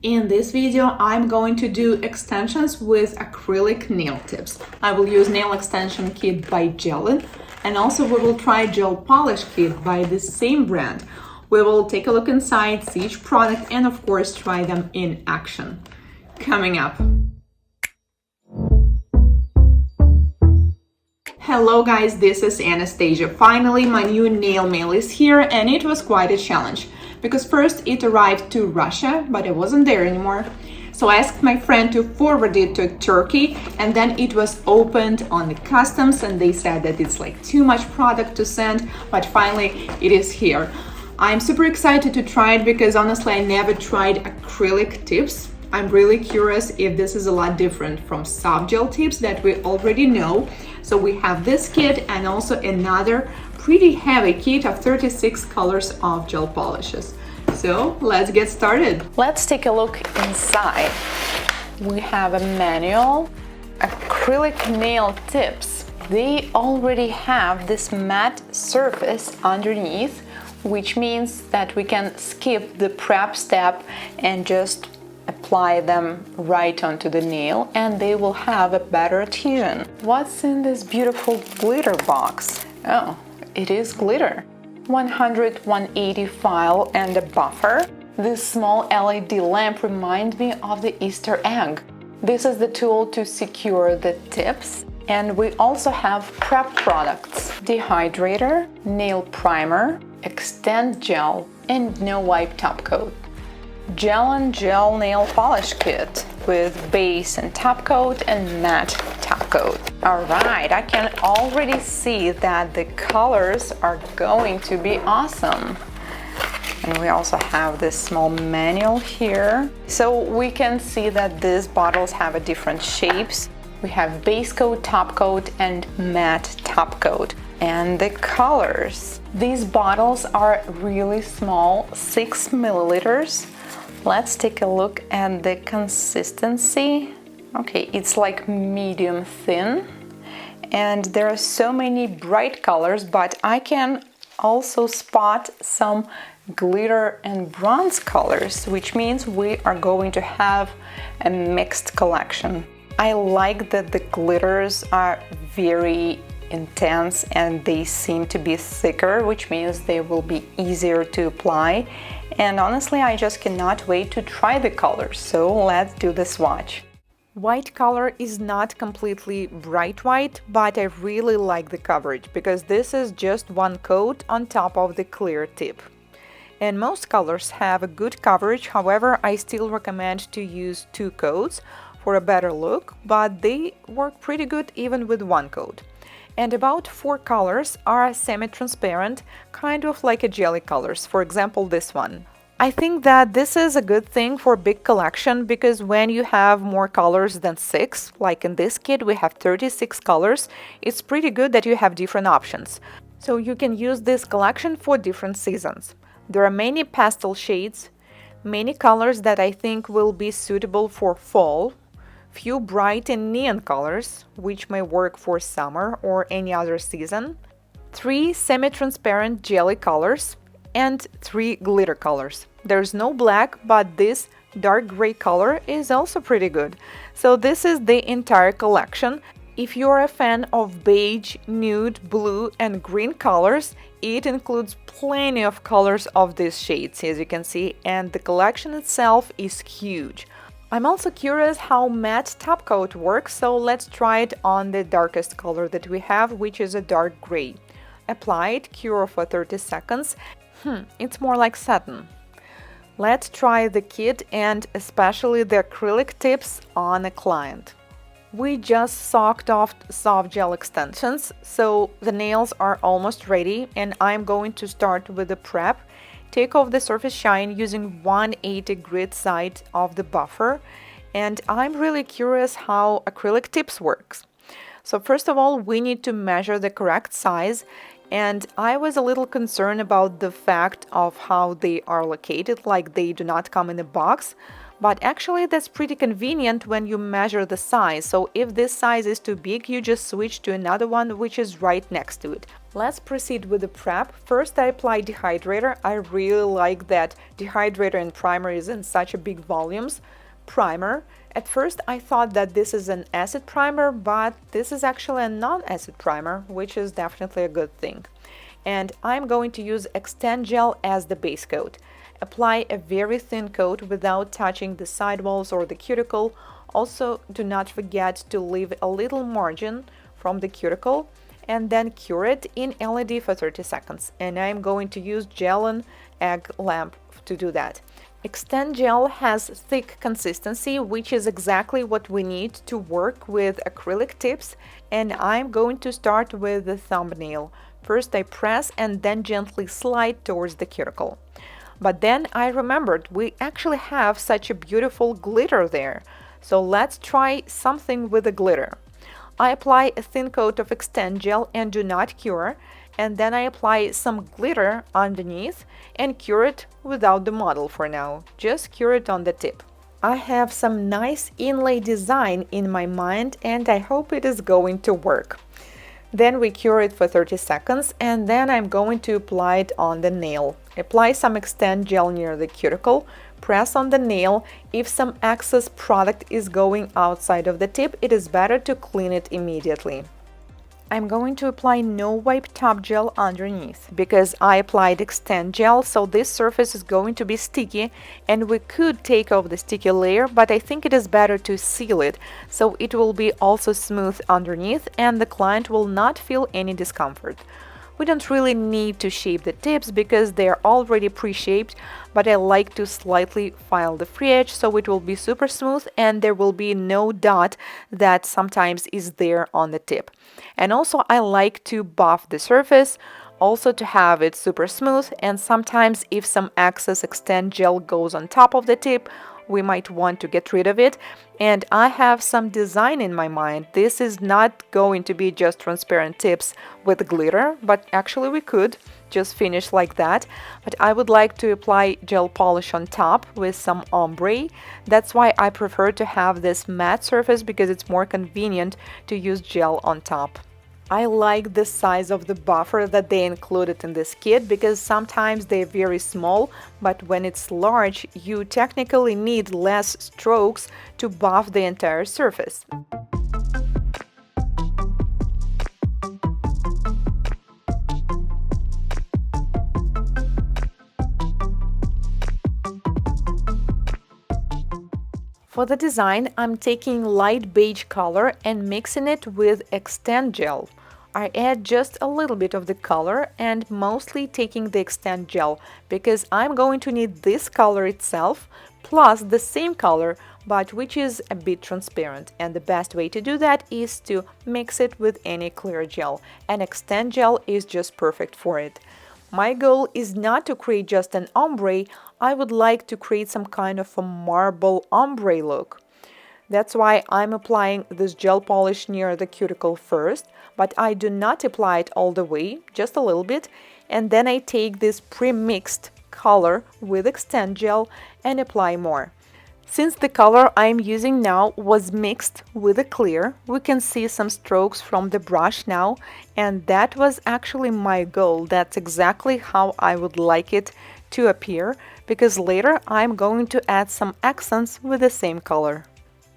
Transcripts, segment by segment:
In this video, I'm going to do extensions with acrylic nail tips. I will use nail extension kit by Gellen, and also we will try gel polish kit by the same brand. We will take a look inside, see each product, and of course try them in action. Coming up. Hello guys, this is Anastasia. Finally, my new nail mail is here, and it was quite a challenge. Because first it arrived to Russia, but it wasn't there anymore. So I asked my friend to forward it to Turkey, and then it was opened on the customs and they said that it's like too much product to send, but finally it is here. I'm super excited to try it because honestly I never tried acrylic tips. I'm really curious if this is a lot different from soft gel tips that we already know. So we have this kit and also another pretty heavy kit of 36 colors of gel polishes. So let's get started. Let's take a look inside. We have a manual, acrylic nail tips. They already have this matte surface underneath, which means that we can skip the prep step and just apply them right onto the nail, and they will have a better adhesion. What's in this beautiful glitter box? Oh, it is glitter. 100-180 file and a buffer. This small LED lamp reminds me of the Easter egg. This is the tool to secure the tips. And we also have prep products: dehydrator, nail primer, extend gel, and no wipe top coat. Gellen gel nail polish kit with base and top coat and matte top coat. Alright, I can already see that the colors are going to be awesome. And we also have this small manual here. So we can see that these bottles have a different shapes. We have base coat, top coat, and matte top coat. And the colors. These bottles are really small, 6 milliliters. Let's take a look at the consistency. Okay, it's like medium thin, and there are so many bright colors, but I can also spot some glitter and bronze colors, which means we are going to have a mixed collection. I like that the glitters are very intense and they seem to be thicker, which means they will be easier to apply. And honestly, I just cannot wait to try the colors, so let's do the swatch. White color is not completely bright white, but I really like the coverage because this is just one coat on top of the clear tip. And most colors have a good coverage, however, I still recommend to use 2 coats for a better look, but they work pretty good even with 1 coat. And about 4 colors are semi-transparent, kind of like a jelly colors, for example this one. I think that this is a good thing for big collection because when you have more colors than 6, like in this kit we have 36 colors, it's pretty good that you have different options. So you can use this collection for different seasons. There are many pastel shades, many colors that I think will be suitable for fall, few bright and neon colors, which may work for summer or any other season, 3 semi-transparent jelly colors, and 3 glitter colors. There's no black, but this dark gray color is also pretty good. So this is the entire collection. If you're a fan of beige, nude, blue, and green colors, it includes plenty of colors of these shades, as you can see, and the collection itself is huge. I'm also curious how matte top coat works, so let's try it on the darkest color that we have, which is a dark gray. Apply it, cure for 30 seconds. It's more like satin. Let's try the kit and especially the acrylic tips on a client. We just soaked off soft gel extensions, so the nails are almost ready, and I'm going to start with the prep. Take off the surface shine using 180 grit side of the buffer, and I'm really curious how acrylic tips works. So first of all, we need to measure the correct size, and I was a little concerned about the fact of how they are located, like they do not come in a box, But actually that's pretty convenient when you measure the size. So if this size is too big, you just switch to another one which is right next to it. Let's proceed with the prep. First I apply dehydrator. I really like that dehydrator and primer is in such a big volumes. Primer. At first I thought that this is an acid primer, but this is actually a non-acid primer, which is definitely a good thing. And I'm going to use Extend Gel as the base coat. Apply a very thin coat without touching the sidewalls or the cuticle. Also, do not forget to leave a little margin from the cuticle and then cure it in LED for 30 seconds. And I'm going to use Gellen egg lamp to do that. Extend Gel has thick consistency, which is exactly what we need to work with acrylic tips, and I'm going to start with the thumbnail. First I press and then gently slide towards the cuticle. But then I remembered we actually have such a beautiful glitter there. So let's try something with the glitter. I apply a thin coat of Extend Gel and do not cure, and then I apply some glitter underneath and cure it without the model for now. Just cure it on the tip. I have some nice inlay design in my mind and I hope it is going to work. Then we cure it for 30 seconds and then I'm going to apply it on the nail. Apply some Extend Gel near the cuticle, press on the nail. If some excess product is going outside of the tip, it is better to clean it immediately. I'm going to apply no wipe top gel underneath because I applied Extend Gel, so this surface is going to be sticky and we could take off the sticky layer, but I think it is better to seal it so it will be also smooth underneath and the client will not feel any discomfort. We don't really need to shape the tips because they are already pre-shaped, but I like to slightly file the free edge so it will be super smooth and there will be no dot that sometimes is there on the tip. And also I like to buff the surface, also to have it super smooth, and sometimes if some excess Extend Gel goes on top of the tip, we might want to get rid of it. And I have some design in my mind. This is not going to be just transparent tips with glitter, but actually we could just finish like that. But I would like to apply gel polish on top with some ombre. That's why I prefer to have this matte surface because it's more convenient to use gel on top. I like the size of the buffer that they included in this kit because sometimes they're very small, but when it's large, you technically need less strokes to buff the entire surface. For the design, I'm taking light beige color and mixing it with Extend Gel. I add just a little bit of the color and mostly taking the Extend Gel because I'm going to need this color itself plus the same color but which is a bit transparent, and the best way to do that is to mix it with any clear gel, and Extend Gel is just perfect for it. My goal is not to create just an ombre, I would like to create some kind of a marble ombre look. That's why I'm applying this gel polish near the cuticle first, but I do not apply it all the way, just a little bit, and then I take this pre-mixed color with Extend Gel and apply more. Since the color I'm using now was mixed with a clear, we can see some strokes from the brush now, and that was actually my goal. That's exactly how I would like it to appear, because later I'm going to add some accents with the same color.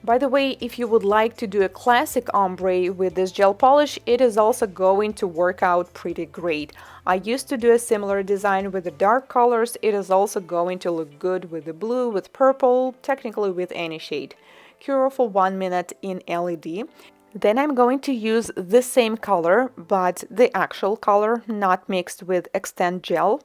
By the way, if you would like to do a classic ombre with this gel polish, it is also going to work out pretty great. I used to do a similar design with the dark colors. It is also going to look good with the blue, with purple, technically with any shade. Cure for 1 minute in LED. Then I'm going to use the same color, but the actual color, not mixed with Extend Gel.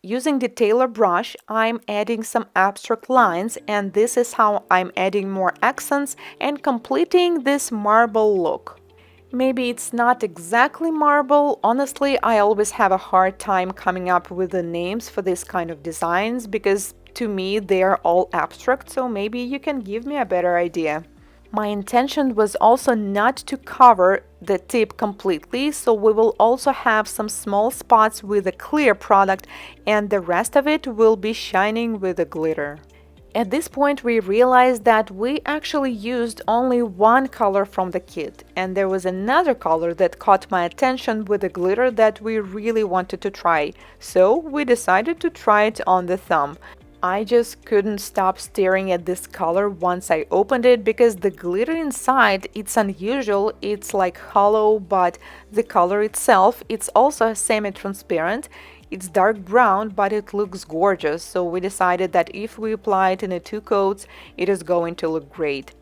Using the Tailor brush, I'm adding some abstract lines, and this is how I'm adding more accents and completing this marble look. Maybe it's not exactly marble. Honestly, I always have a hard time coming up with the names for this kind of designs because to me they are all abstract, so maybe you can give me a better idea. My intention was also not to cover the tip completely, so we will also have some small spots with a clear product and the rest of it will be shining with a glitter. At this point, we realized that we actually used only one color from the kit, and there was another color that caught my attention with a glitter that we really wanted to try, so we decided to try it on the thumb. I just couldn't stop staring at this color once I opened it because the glitter inside, it's unusual, it's like hollow, but the color itself, it's also semi-transparent. It's dark brown, but it looks gorgeous, so we decided that if we apply it in the 2 coats, it is going to look great.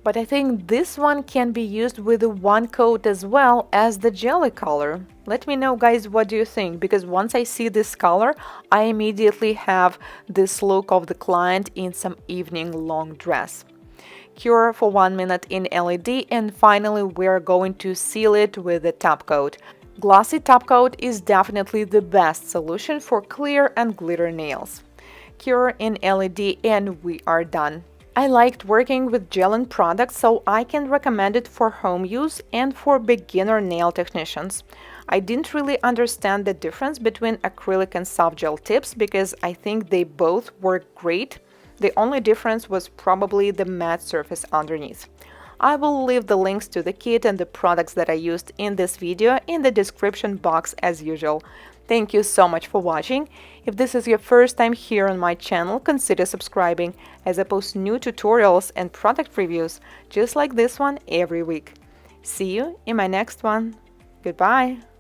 But I think this one can be used with the 1 coat as well as the jelly color. Let me know, guys, what do you think, because once I see this color, I immediately have this look of the client in some evening long dress. Cure for 1 minute in LED, and finally we're going to seal it with a top coat. Glossy top coat is definitely the best solution for clear and glitter nails. Cure in LED and we are done. I liked working with Gellen products, so I can recommend it for home use and for beginner nail technicians. I didn't really understand the difference between acrylic and soft gel tips because I think they both work great. The only difference was probably the matte surface underneath. I will leave the links to the kit and the products that I used in this video in the description box as usual. Thank you so much for watching. If this is your first time here on my channel, consider subscribing, as I post new tutorials and product reviews just like this one every week. See you in my next one. Goodbye!